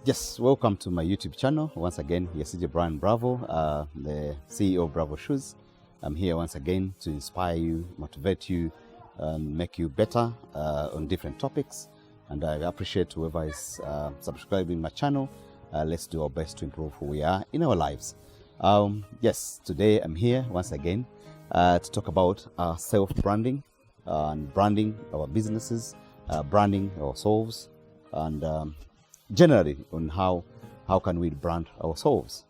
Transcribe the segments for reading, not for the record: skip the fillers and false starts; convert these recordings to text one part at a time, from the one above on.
Yes, welcome to my YouTube channel. Once again, CJ Brian Bravo, the CEO of Bravo Shoes. I'm here once again to inspire you, motivate you, and make you better on different topics. And I appreciate whoever is subscribing my channel. Let's do our best to improve who we are in our lives. Yes, today I'm here once again to talk about self-branding and branding our businesses, branding ourselves, and generally on how can we brand ourselves.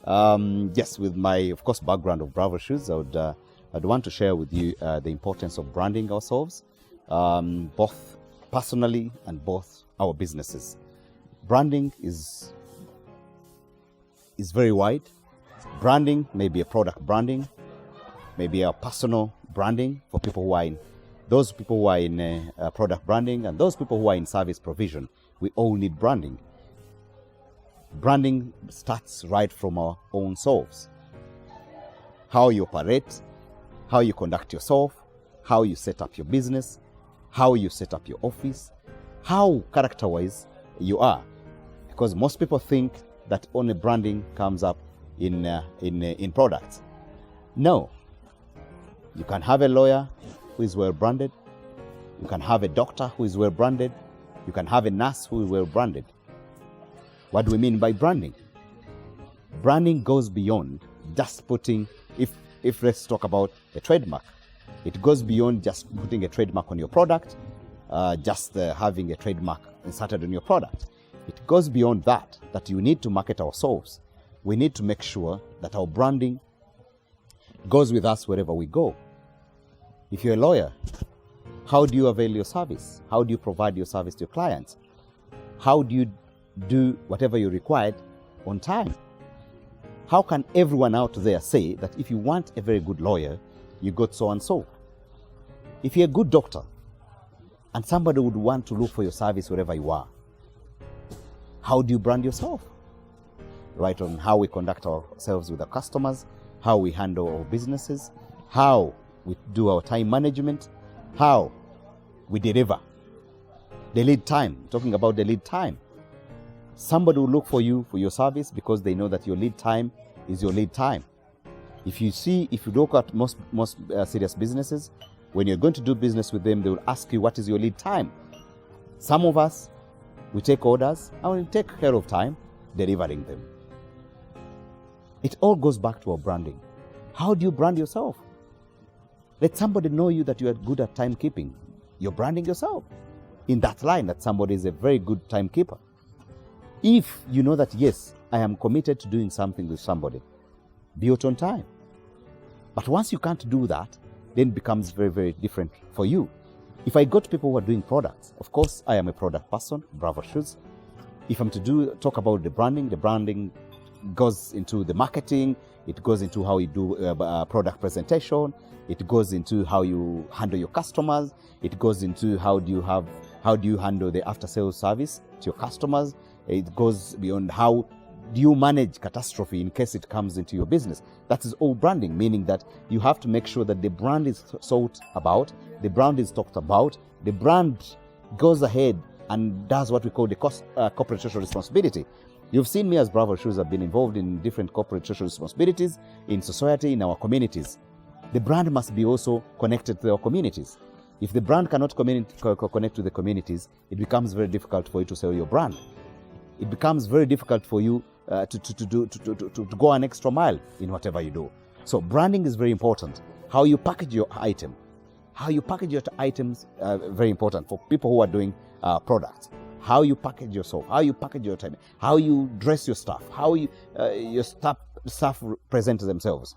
Yes, with my, of course, background of Bravo Shoes, I'd want to share with you the importance of branding ourselves, both personally and both our businesses. Branding is very wide. Branding may be a product branding, maybe a personal branding for people who are in, those people who are in product branding, and those people who are in service provision. We all need branding. Branding starts right from our own selves. How you operate, how you conduct yourself, how you set up your business, how you set up your office, how character-wise you are. Because most people think that only branding comes up in products. No. You can have a lawyer who is well branded. You can have a doctor who is well branded. You can have a nurse who is well branded. What do we mean by branding? Branding goes beyond just putting, if let's talk about a trademark, it goes beyond just putting a trademark on your product, just having a trademark inserted on your product. It goes beyond that you need to market ourselves. We need to make sure that our branding goes with us wherever we go. If you're a lawyer, how do you avail your service? How do you provide your service to your clients? How do you do whatever you required on time? How can everyone out there say that if you want a very good lawyer, you got so and so? If you're a good doctor and somebody would want to look for your service wherever you are, how do you brand yourself? Right on how we conduct ourselves with our customers, how we handle our businesses, how we do our time management, how we deliver. The lead time, talking about the lead time. Somebody will look for you for your service because they know that your lead time is your lead time. If you look at most serious businesses, when you're going to do business with them, they will ask you, what is your lead time? Some of us, we take orders and we take care of time delivering them. It all goes back to our branding. How do you brand yourself? Let somebody know you that you are good at timekeeping. You're branding yourself in that line that somebody is a very good timekeeper. If you know that, yes, I am committed to doing something with somebody, be out on time. But once you can't do that, then it becomes very, very different for you. If I got people who are doing products, of course, I am a product person, Bravo Shoes. If I'm to talk about the branding goes into the marketing, it goes into how you do product presentation, it goes into how you handle your customers, it goes into how do you handle the after sales service to your customers, it goes beyond how do you manage catastrophe in case it comes into your business. That is all branding, meaning that you have to make sure that the brand is thought about, the brand is talked about, the brand goes ahead and does what we call the corporate social responsibility. You've seen me as Bravo Shoes. I've been involved in different corporate social responsibilities in society, in our communities. The brand must be also connected to our communities. If the brand cannot connect to the communities, it becomes very difficult for you to sell your brand. It becomes very difficult for you to go an extra mile in whatever you do. So branding is very important. How you package your item. How you package your items very important for people who are doing products. How you package yourself, how you package your time, how you dress your staff, how your staff present themselves.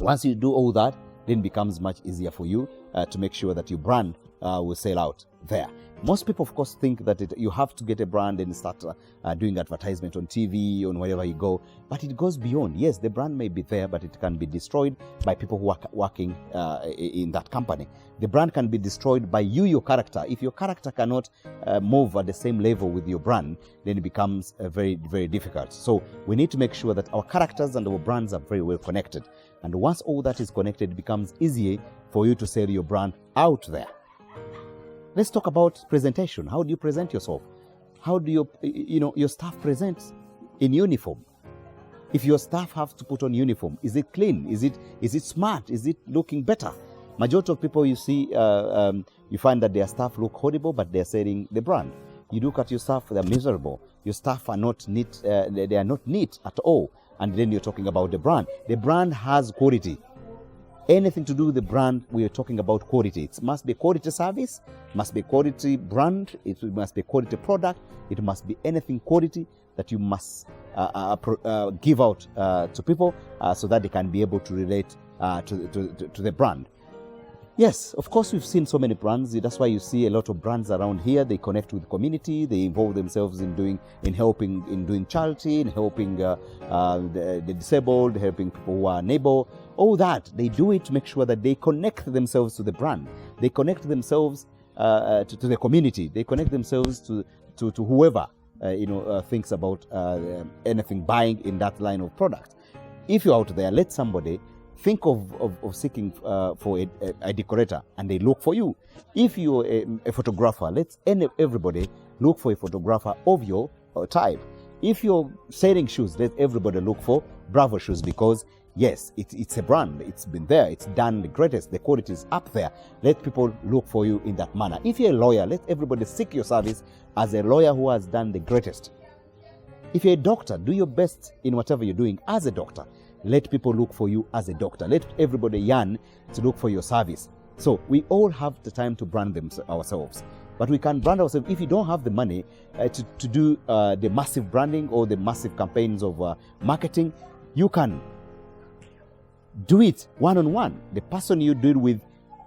Once you do all that, then it becomes much easier for you to make sure that your brand will sell out there. Most people, of course, think that you have to get a brand and start doing advertisement on TV, on wherever you go. But it goes beyond. Yes, the brand may be there, but it can be destroyed by people who are working in that company. The brand can be destroyed by you, your character. If your character cannot move at the same level with your brand, then it becomes very, very difficult. So we need to make sure that our characters and our brands are very well connected. And once all that is connected, it becomes easier for you to sell your brand out there. Let's talk about presentation. How do you present yourself? How do your staff present in uniform? If your staff have to put on uniform, is it clean? Is it smart? Is it looking better? Majority of people you see, you find that their staff look horrible, but they're selling the brand. You look at your staff, they're miserable. Your staff are not neat. They are not neat at all. And then you're talking about the brand. The brand has quality. Anything to do with the brand, we are talking about quality. It must be quality service, must be quality brand, it must be quality product, it must be anything quality that you must give out to people so that they can be able to relate to the brand. Yes, of course, we've seen so many brands. That's why you see a lot of brands around here. They connect with the community. They involve themselves in doing charity, in helping the disabled, helping people who are unable. All that, they do it to make sure that they connect themselves to the brand. They connect themselves to the community. They connect themselves to whoever thinks about anything buying in that line of product. If you're out there, let somebody think of seeking for a decorator, and they look for you. If you're a photographer, let everybody look for a photographer of your type. If you're selling shoes, let everybody look for Bravo shoes, because yes, it's a brand. It's been there. It's done the greatest. The quality is up there. Let people look for you in that manner. If you're a lawyer, let everybody seek your service as a lawyer who has done the greatest. If you're a doctor, do your best in whatever you're doing as a doctor. Let people look for you as a doctor. Let everybody yearn to look for your service. So we all have the time to brand ourselves. But we can brand ourselves. If you don't have the money to do the massive branding or the massive campaigns of marketing, you can do it one-on-one. The person you deal with,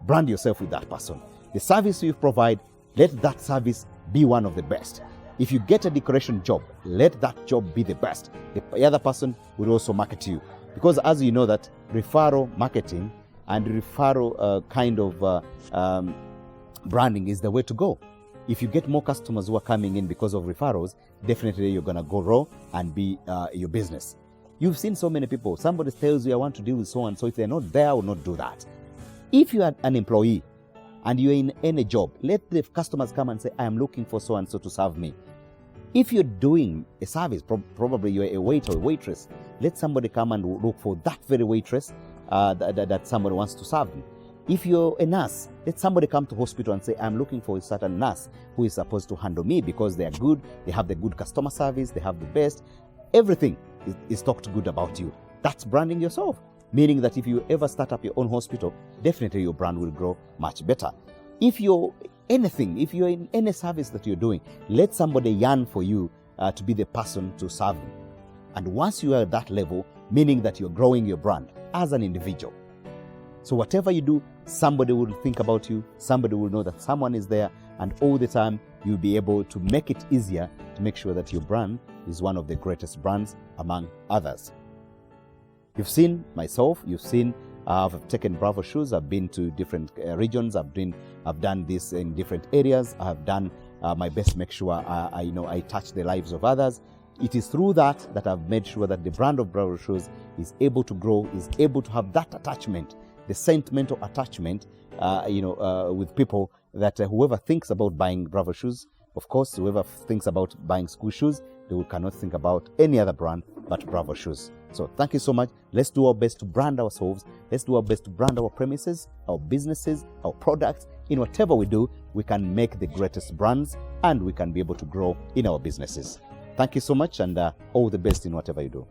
brand yourself with that person. The service you provide, let that service be one of the best. If you get a decoration job, let that job be the best. The other person will also market you. Because as you know that referral marketing and referral kind of branding is the way to go. If you get more customers who are coming in because of referrals, definitely you're going to go raw and be your business. You've seen so many people. Somebody tells you, I want to deal with so and so. If they're not there, I will not do that. If you are an employee and you're in any job, let the customers come and say, I am looking for so and so to serve me. If you're doing a service, probably you're a waiter or a waitress, let somebody come and look for that very waitress that somebody wants to serve them. If you're a nurse, let somebody come to hospital and say, I'm looking for a certain nurse who is supposed to handle me because they are good, they have the good customer service, they have the best. Everything is talked good about you. That's branding yourself. Meaning that if you ever start up your own hospital, definitely your brand will grow much better. If you're in any service that you're doing, let somebody yearn for you to be the person to serve them. And once you are at that level, meaning that you're growing your brand as an individual. So whatever you do, somebody will think about you, somebody will know that someone is there, and all the time you'll be able to make it easier to make sure that your brand is one of the greatest brands among others. You've seen myself, you've seen I've taken Bravo shoes. I've been to different regions. I've done this in different areas. I have done my best to make sure I touch the lives of others. It is through that I've made sure that the brand of Bravo shoes is able to grow, is able to have that attachment, the sentimental attachment, with people that whoever thinks about buying Bravo shoes, of course, whoever thinks about buying school shoes, they cannot think about any other brand but Bravo shoes. So thank you so much. Let's do our best to brand ourselves. Let's do our best to brand our premises, our businesses, our products. In whatever we do, we can make the greatest brands and we can be able to grow in our businesses. Thank you so much, and all the best in whatever you do.